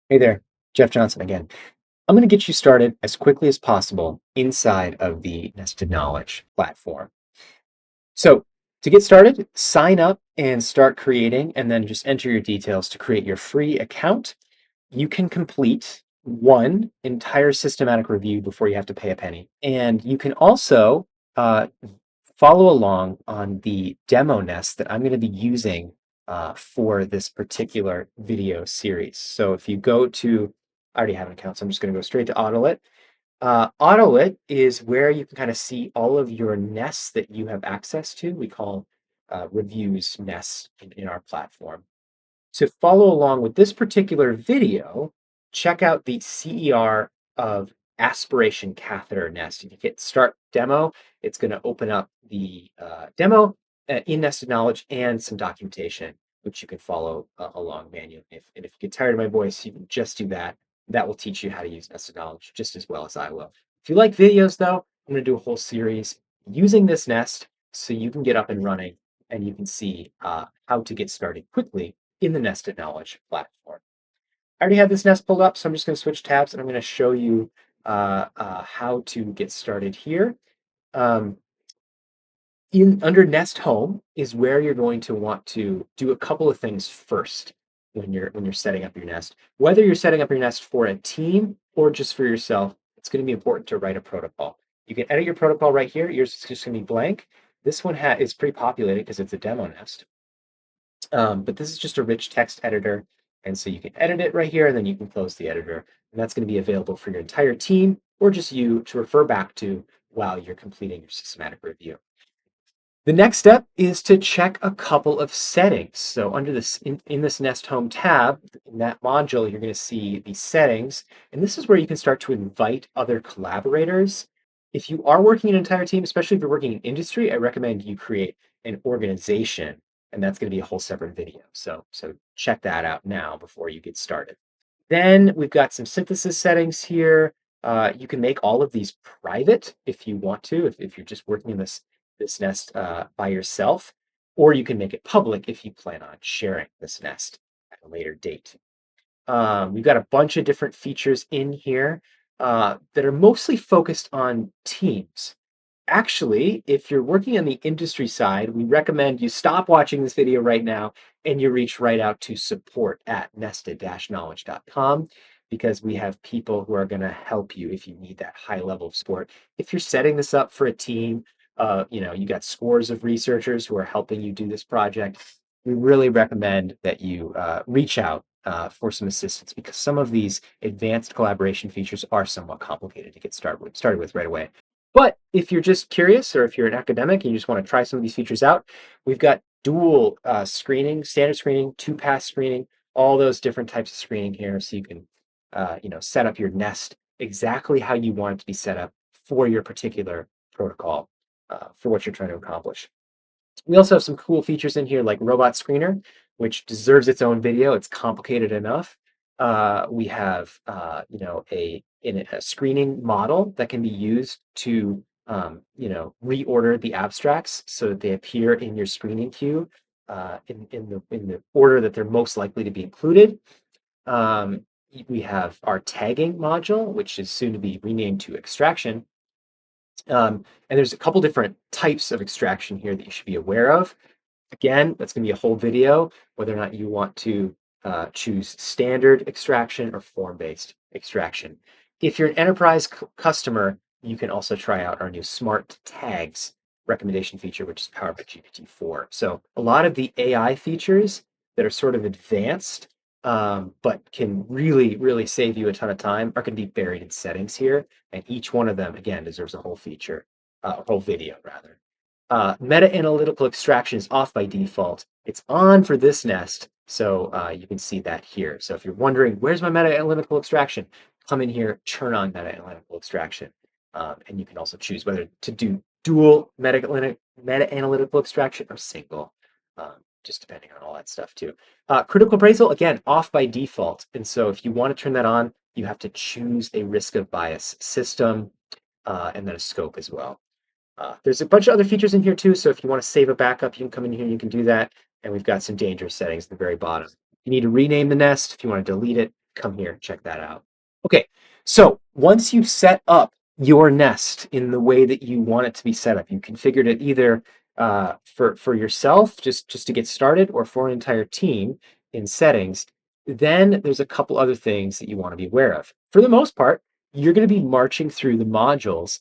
Hey there, Jeff Johnson again. I'm going to get you started as quickly as possible inside of the Nested Knowledge platform. So, to get started, sign up and start creating, and then just enter your details to create your free account. You can complete one entire systematic review before you have to pay a penny. And you can also uh, follow along on the demo nest that I'm going to be using for this particular video series. So if you go to, I already have an account, so I'm just going to go straight to Autolit. Autolit is where you can kind of see all of your nests that you have access to. We call reviews nests in our platform. To follow along with this particular video, check out the CER of aspiration catheter nest. If you hit start demo, it's going to open up the demo in Nested Knowledge and some documentation, which you can follow along manually. And if you get tired of my voice, you can just do that. That will teach you how to use Nested Knowledge just as well as I will. If you like videos, though, I'm going to do a whole series using this nest so you can get up and running and you can see how to get started quickly in the Nested Knowledge platform. I already have this nest pulled up, so I'm just going to switch tabs and I'm going to show you how to get started here. Um, under Nest Home is where you're going to want to do a couple of things first when you're setting up your nest. Whether you're setting up your nest for a team or just for yourself, it's going to be important to write a protocol. You can edit your protocol right here. Yours is just going to be blank. This one is pre-populated because it's a demo nest. But this is just a rich text editor. And so you can edit it right here, and then you can close the editor. And that's going to be available for your entire team or just you to refer back to while you're completing your systematic review. The next step is to check a couple of settings. So under this, in this Nest Home tab, in that module, you're going to see the settings. And this is where you can start to invite other collaborators. If you are working in an entire team, especially if you're working in industry, I recommend you create an organization, and that's going to be a whole separate video. So check that out now before you get started. Then we've got some synthesis settings here. You can make all of these private if you want to, if you're just working in this nest by yourself, or you can make it public if you plan on sharing this nest at a later date. We've got a bunch of different features in here that are mostly focused on teams. Actually, if you're working on the industry side, we recommend you stop watching this video right now and you reach right out to support at nested-knowledge.com because we have people who are going to help you if you need that high level of support. If you're setting this up for a team, you got scores of researchers who are helping you do this project. We really recommend that you reach out for some assistance because some of these advanced collaboration features are somewhat complicated to get started with right away. But if you're just curious or if you're an academic and you just want to try some of these features out, we've got dual screening, standard screening, two-pass screening, all those different types of screening here so you can set up your nest exactly how you want it to be set up for your particular protocol for what you're trying to accomplish. We also have some cool features in here like Robot Screener, which deserves its own video. It's complicated enough. We have a screening model that can be used to reorder the abstracts so that they appear in your screening queue in the order that they're most likely to be included. We have our tagging module, which is soon to be renamed to extraction. And there's a couple different types of extraction here that you should be aware of. Again, that's going to be a whole video, whether or not you want to choose standard extraction or form-based extraction. If you're an enterprise customer, you can also try out our new Smart Tags recommendation feature, which is powered by GPT-4. So a lot of the AI features that are sort of advanced, but can really, really save you a ton of time are going to be buried in settings here. And each one of them, again, deserves a whole feature, a whole video rather. Meta-analytical extraction is off by default. It's on for this nest, so you can see that here. So if you're wondering, where's my meta-analytical extraction? Come in here, turn on meta-analytical extraction. And you can also choose whether to do dual meta-analytical extraction or single, just depending on all that stuff too. Critical appraisal, again, off by default. And so if you want to turn that on, you have to choose a risk of bias system and then a scope as well. There's a bunch of other features in here too, so if you want to save a backup, you can come in here and you can do that. And we've got some dangerous settings at the very bottom. You need to rename the nest if you want to delete it. come here and check that out. Okay, so once you've set up your nest in the way that you want it to be set up, you configured it either for yourself, just to get started, or for an entire team in settings. Then there's a couple other things that you want to be aware of. For the most part, you're going to be marching through the modules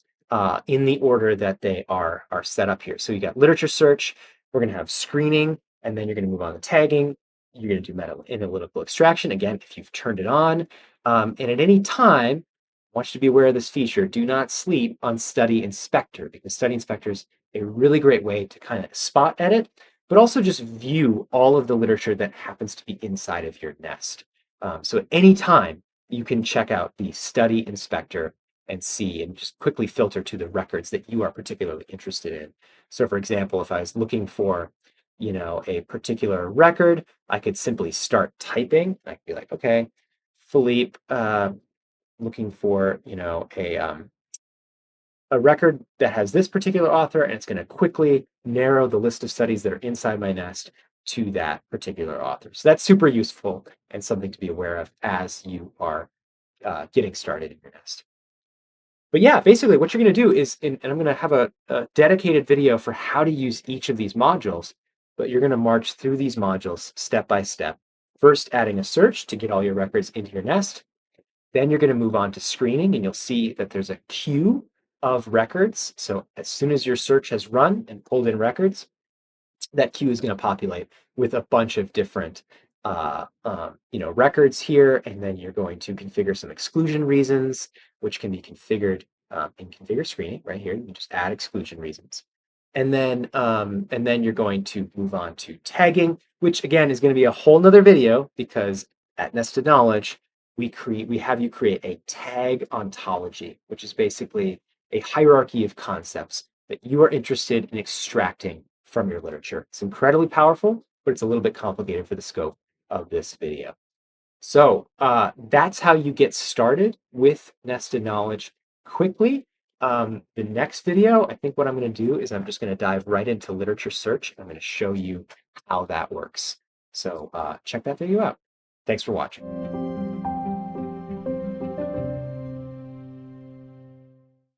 in the order that they are set up here. So you got literature search, we're going to have screening, and then you're going to move on to tagging. You're going to do meta-analytical extraction, again, if you've turned it on. And at any time, I want you to be aware of this feature. Do not sleep on Study Inspector, because Study Inspector is a really great way to kind of spot edit, but also just view all of the literature that happens to be inside of your nest. So at any time, you can check out the Study Inspector and see and just quickly filter to the records that you are particularly interested in. So for example, if I was looking for, a particular record, I could simply start typing. I could be like, okay, Philippe, looking for, a record that has this particular author, and it's going to quickly narrow the list of studies that are inside my nest to that particular author. So that's super useful and something to be aware of as you are getting started in your nest. But yeah, basically what you're going to do is, and I'm going to have a dedicated video for how to use each of these modules, but you're going to march through these modules step by step. First, adding a search to get all your records into your nest. Then you're going to move on to screening, and you'll see that there's a queue of records. So as soon as your search has run and pulled in records, that queue is going to populate with a bunch of different records here, and then you're going to configure some exclusion reasons, which can be configured in configure screening right here. You can just add exclusion reasons. And then you're going to move on to tagging, which again is going to be a whole nother video, because at Nested Knowledge, we have you create a tag ontology, which is basically a hierarchy of concepts that you are interested in extracting from your literature. It's incredibly powerful, but it's a little bit complicated for the scope of this video. So that's how you get started with Nested Knowledge quickly. The next video, I think what I'm going to do is I'm just going to dive right into literature search. I'm going to show you how that works. So check that video out. Thanks for watching.